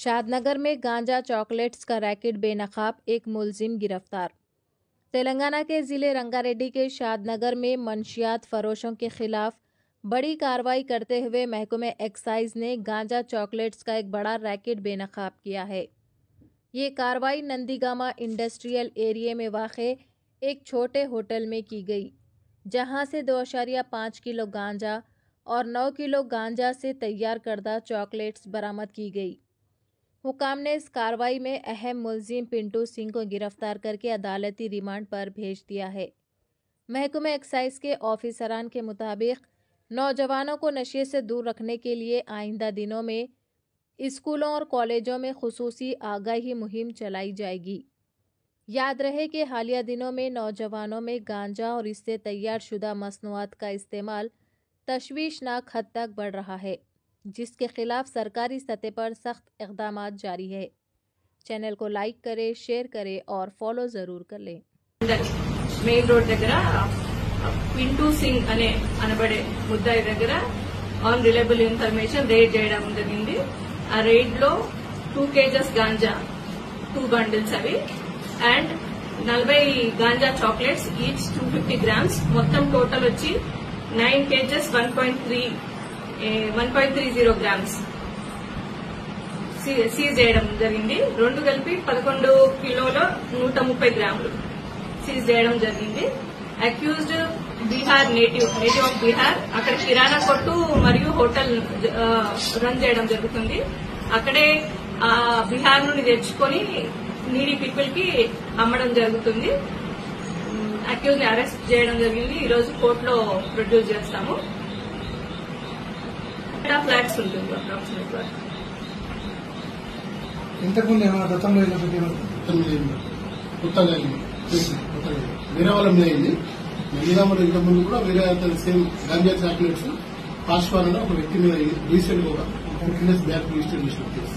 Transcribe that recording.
शादनगर में गांजा चॉकलेट्स का रैकेट बेनकाब, एक मुलजिम गिरफ्तार। तेलंगाना के जिले रंगारेड्डी के शादनगर में मंशियात फरोशों के खिलाफ बड़ी कार्रवाई करते हुए महकमे एक्साइज ने गांजा चॉकलेट्स का एक बड़ा रैकेट बेनकाब किया है। ये कार्रवाई नंदीगामा इंडस्ट्रियल एरिया में वाक़े एक छोटे होटल में की गई, जहां से 2.5 किलो गांजा और 9 किलो गांजा से तैयार करदा चॉकलेट्स बरामद की गई। हुकाम ने इस कार्रवाई में अहम मुलजिम पिंटू सिंह को गिरफ्तार करके अदालती रिमांड पर भेज दिया है। महकमे एक्साइज के ऑफिसरान के मुताबिक नौजवानों को नशे से दूर रखने के लिए आइंदा दिनों में स्कूलों और कॉलेजों में खुसूसी आगाही मुहिम चलाई जाएगी। याद रहे कि हालिया दिनों में नौजवानों में गांजा और इससे तैयार शुदा मसनूआत का इस्तेमाल तशवीशनाक हद तक बढ़ रहा है, जिसके खिलाफ सरकारी सतह पर सख्त इक़दामात जारी है। चैनल को लाइक करें, शेयर करें और फॉलो जरूर कर लें। మెయిన్ రోడ్ దగ్గర పింటూ సింగ్ అనే అనబడే ముద్దాయి దగ్గర ఆన్ రిలయబుల్ ఇన్ఫర్మేషన్ రైడ్ చేయడం జరిగింది. ఆ రైడ్ లో 2 kgs గాంజా, 2 బండిల్స్ అవి and 40 ganja chocolates each 250 grams, మొత్తం టోటల్ వచ్చి 9 kgs 1.30 grams సీజ్ చేయడం జరిగింది. రెండు కలిపి 11 కిలోల 130 గ్రాములు సీజ్ చేయడం జరిగింది. Accused Bihar native of Bihar. అక్కడ కిరాణా కొట్టు మరియు హోటల్ రన్ చేయడం జరుగుతుంది. అక్కడే బీహార్ నుండి తెచ్చుకొని నీడీ పీపుల్ కి అమ్మడం జరుగుతుంది. అక్యూజ్ ని అరెస్ట్ చేయడం జరిగింది. ఈ రోజు కోర్టులో ప్రొడ్యూస్ చేస్తాము. ఫ్లాట్స్ ఉంటుంది అప్రాక్సిమేట్ గా. ఇంతకుముందు ఏమైనా గతంలో వేరే వాళ్ళ మీద అయింది. నందిగామలో ఇంతకుముందు కూడా వేరే సేమ్ గాంజా చాక్లెట్స్ పాశ్వాన్ ఒక వ్యక్తి మీద రీసెంట్ గా 4 years బ్యాక్ రిజిస్టర్ చేసిన కేసు.